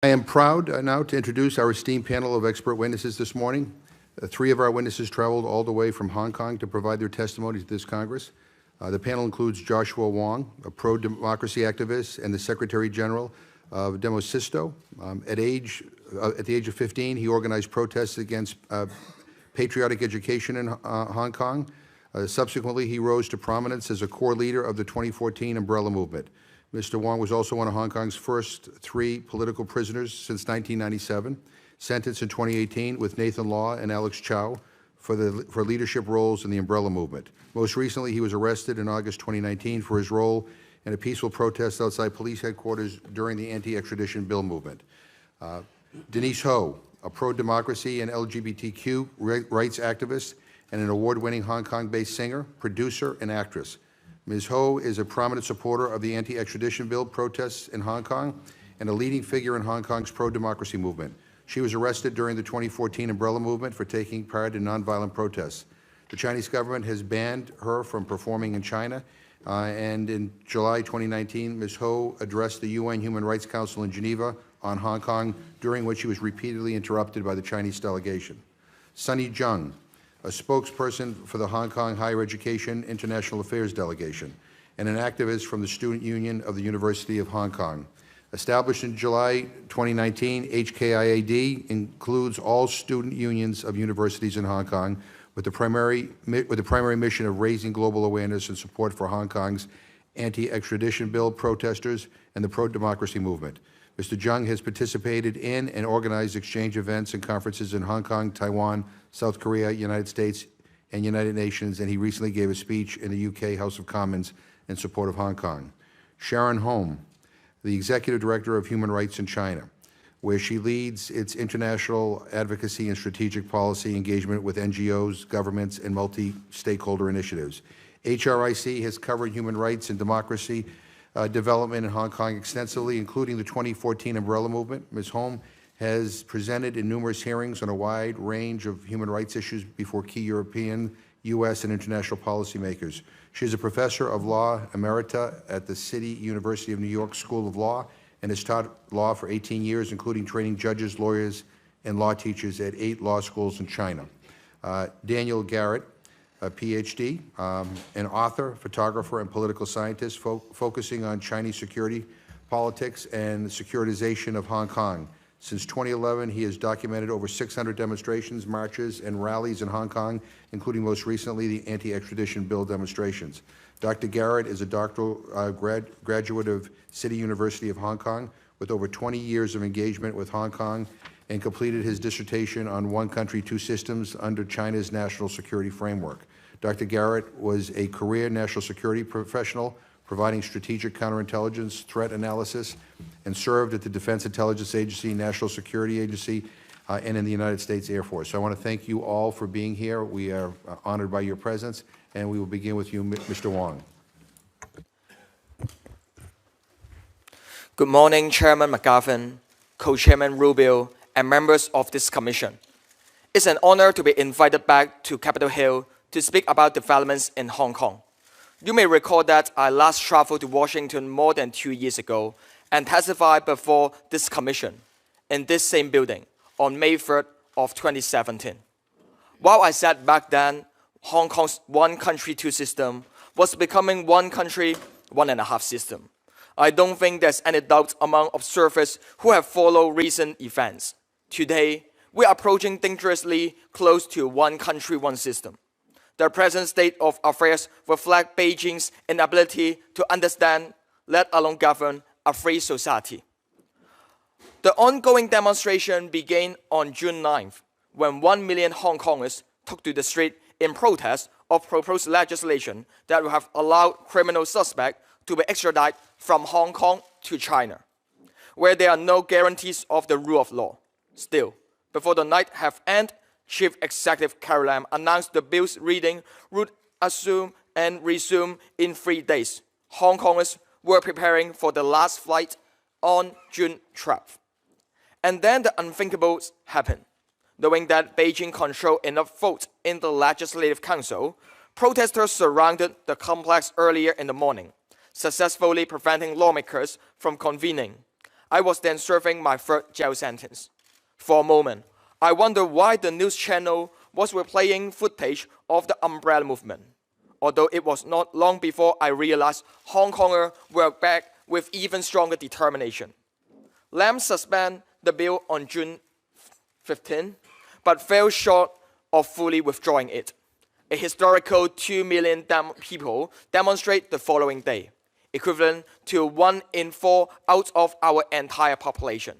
I am proud now to introduce our esteemed panel of expert witnesses this morning. Three of our witnesses traveled all the way from Hong Kong to provide their testimony to this Congress. The panel includes Joshua Wong, a pro-democracy activist and the Secretary General of Demosito. At the age of 15, he organized protests against patriotic education in Hong Kong. Subsequently, he rose to prominence as a core leader of the 2014 Umbrella Movement. Mr. Wong was also one of Hong Kong's first 3 political prisoners since 1997, sentenced in 2018 with Nathan Law and Alex Chow for leadership roles in the Umbrella Movement. Most recently, he was arrested in August 2019 for his role in a peaceful protest outside police headquarters during the anti-extradition bill movement. Denise Ho, a pro-democracy and LGBTQ rights activist and an award-winning Hong Kong-based singer, producer, and actress. Ms. Ho is a prominent supporter of the anti-extradition bill protests in Hong Kong and a leading figure in Hong Kong's pro-democracy movement. She was arrested during the 2014 Umbrella Movement for taking part in nonviolent protests. The Chinese government has banned her from performing in China, and in July 2019, Ms. Ho addressed the UN Human Rights Council in Geneva on Hong Kong, during which she was repeatedly interrupted by the Chinese delegation. Sunny Cheung, a spokesperson for the Hong Kong Higher Education International Affairs Delegation, and an activist from the Student Union of the University of Hong Kong. Established in July 2019, HKIAD includes all student unions of universities in Hong Kong with the primary mission of raising global awareness and support for Hong Kong's anti-extradition bill protesters and the pro-democracy movement. Mr. Cheung has participated in and organized exchange events and conferences in Hong Kong, Taiwan, South Korea, United States, and United Nations, and he recently gave a speech in the UK House of Commons in support of Hong Kong. Sharon Hom, the Executive Director of Human Rights in China, where she leads its international advocacy and strategic policy engagement with NGOs, governments, and multi-stakeholder initiatives. HRIC has covered human rights and democracy development in Hong Kong extensively, including the 2014 Umbrella Movement. Ms. Hom has presented in numerous hearings on a wide range of human rights issues before key European, U.S., and international policymakers. She is a professor of law emerita at the City University of New York School of Law and has taught law for 18 years, including training judges, lawyers, and law teachers at 8 law schools in China. Daniel Garrett, a PhD, an author, photographer, and political scientist focusing on Chinese security, politics, and the securitization of Hong Kong. Since 2011, he has documented over 600 demonstrations, marches, and rallies in Hong Kong, including most recently the anti-extradition bill demonstrations. Dr. Garrett is a doctoral graduate of City University of Hong Kong with over 20 years of engagement with Hong Kong and completed his dissertation on One Country, Two Systems under China's national security framework. Dr. Garrett was a career national security professional, providing strategic counterintelligence, threat analysis, and served at the Defense Intelligence Agency, National Security Agency, and in the United States Air Force. So I want to thank you all for being here. We are honored by your presence, and we will begin with you, Mr. Wong. Good morning, Chairman McGovern, Co-Chairman Rubio, and members of this commission. It's an honor to be invited back to Capitol Hill to speak about developments in Hong Kong. You may recall that I last traveled to Washington more than 2 years ago and testified before this commission in this same building on May 3rd of 2017. While I said back then Hong Kong's one country, two system was becoming one country, one and a half system, I don't think there's any doubt among observers who have followed recent events. Today, we are approaching dangerously close to one country, one system. The present state of affairs reflects Beijing's inability to understand, let alone govern, a free society. The ongoing demonstration began on June 9th, when 1 million Hong Kongers took to the street in protest of proposed legislation that would have allowed criminal suspects to be extradited from Hong Kong to China, where there are no guarantees of the rule of law. Still, before the night have ended, Chief Executive Carrie Lam announced the bill's reading would assume and resume in 3 days. Hong Kongers were preparing for the last flight on June 12th. And then the unthinkable happened. Knowing that Beijing controlled enough votes in the Legislative Council, protesters surrounded the complex earlier in the morning, successfully preventing lawmakers from convening. I was then serving my third jail sentence. For a moment, I wondered why the news channel was replaying footage of the umbrella movement, although it was not long before I realized Hong Kongers were back with even stronger determination. Lam suspended the bill on June 15, but fell short of fully withdrawing it. A historical 2 million people demonstrate the following day, equivalent to 1 in 4 out of our entire population.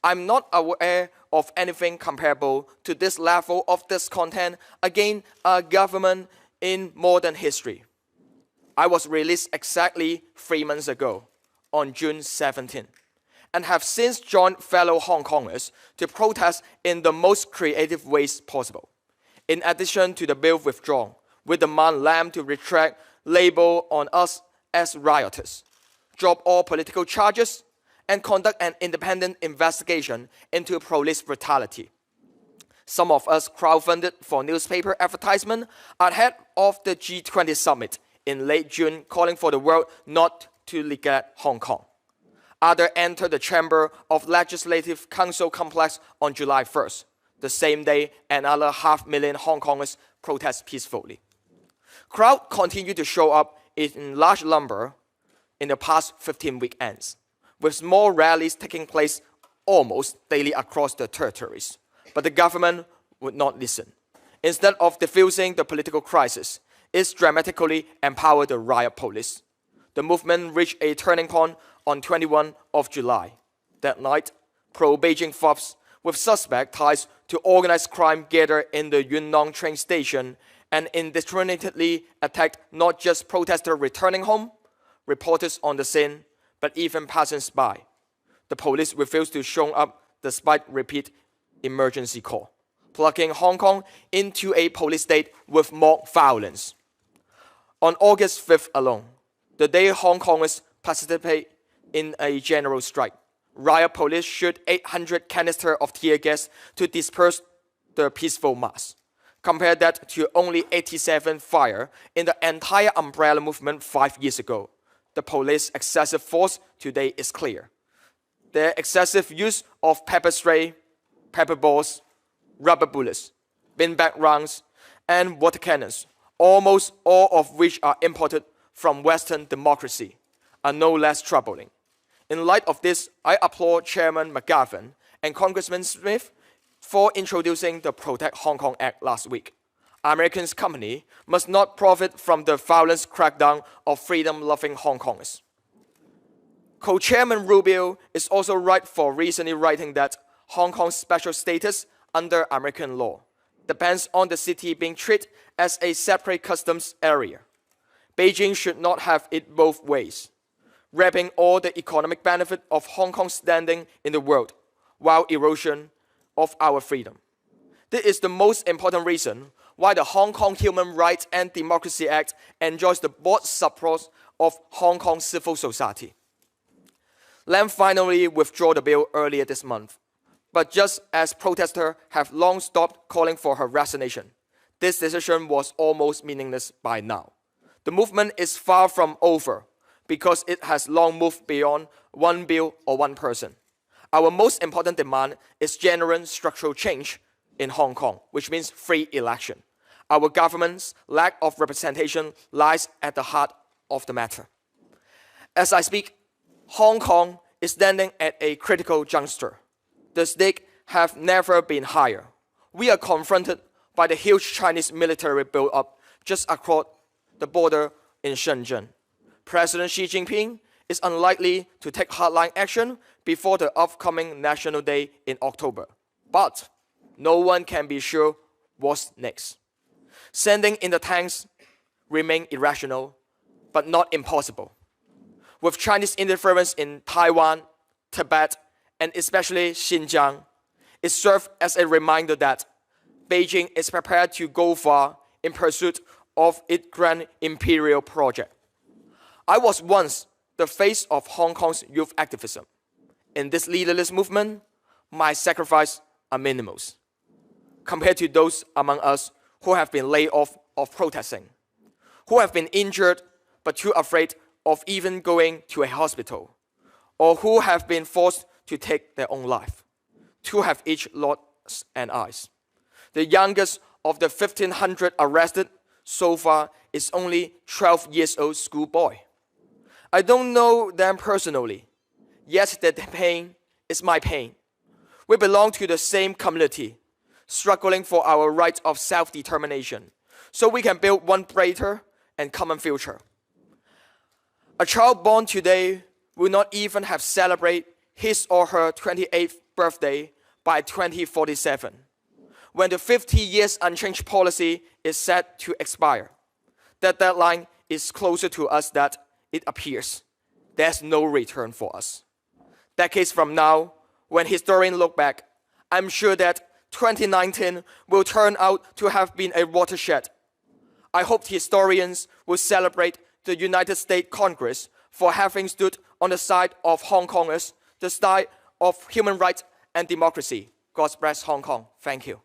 I'm not aware of anything comparable to this level of discontent against a government in modern history. I was released exactly 3 months ago, on June 17, and have since joined fellow Hong Kongers to protest in the most creative ways possible. In addition to the bill withdrawn, we demand Lam to retract label on us as rioters, drop all political charges, and conduct an independent investigation into police brutality. Some of us crowdfunded for newspaper advertisement ahead of the G20 summit in late June, calling for the world not to legalize Hong Kong. Others entered the Chamber of Legislative Council complex on July 1st, the same day another 500,000 Hong Kongers protest peacefully. Crowds continue to show up in large number in the past 15 weekends, with small rallies taking place almost daily across the territories. But the government would not listen. Instead of diffusing the political crisis, it dramatically empowered the riot police. The movement reached a turning point on 21 of July. That night, pro-Beijing thugs with suspect ties to organized crime gathered in the Yunnan train station and indiscriminately attacked not just protesters returning home, reporters on the scene, but even passers-by. The police refused to show up despite repeat emergency call, plunging Hong Kong into a police state with mob violence. On August 5th alone, the day Hong Kongers participate in a general strike, riot police shoot 800 canisters of tear gas to disperse the peaceful mass. Compare that to only 87 fire in the entire umbrella movement 5 years ago. The police excessive force today is clear. Their excessive use of pepper spray, pepper balls, rubber bullets, beanbag rounds, and water cannons, almost all of which are imported from Western democracy, are no less troubling. In light of this, I applaud Chairman McGovern and Congressman Smith for introducing the Protect Hong Kong Act last week. Americans' company must not profit from the violence crackdown of freedom-loving Hong Kongers. Co-Chairman Rubio is also right for recently writing that Hong Kong's special status under American law depends on the city being treated as a separate customs area. Beijing should not have it both ways, grabbing all the economic benefit of Hong Kong's standing in the world, while erosion of our freedom. This is the most important reason why the Hong Kong Human Rights and Democracy Act enjoys the broad support of Hong Kong civil society. Lam finally withdrew the bill earlier this month, but just as protesters have long stopped calling for her resignation, this decision was almost meaningless by now. The movement is far from over because it has long moved beyond one bill or one person. Our most important demand is genuine structural change in Hong Kong, which means free election. Our government's lack of representation lies at the heart of the matter. As I speak, Hong Kong is standing at a critical juncture. The stakes have never been higher. We are confronted by the huge Chinese military build-up just across the border in Shenzhen. President Xi Jinping is unlikely to take hardline action before the upcoming National Day in October. But no one can be sure what's next. Sending in the tanks remain irrational, but not impossible. With Chinese interference in Taiwan, Tibet, and especially Xinjiang, it serves as a reminder that Beijing is prepared to go far in pursuit of its grand imperial project. I was once the face of Hong Kong's youth activism. In this leaderless movement, my sacrifices are minimal compared to those among us who have been laid off of protesting, who have been injured but too afraid of even going to a hospital, or who have been forced to take their own life. 2 have each lost an eye. The youngest of the 1,500 arrested so far is only 12 years old schoolboy. I don't know them personally, yet their pain is my pain. We belong to the same community, struggling for our right of self-determination, so we can build one brighter and common future. A child born today will not even have celebrated his or her 28th birthday by 2047, when the 50 years unchanged policy is set to expire. That deadline is closer to us than it appears. There's no return for us. Decades from now, when historians look back, I'm sure that 2019 will turn out to have been a watershed. I hope historians will celebrate the United States Congress for having stood on the side of Hong Kongers, the side of human rights and democracy. God bless Hong Kong. Thank you.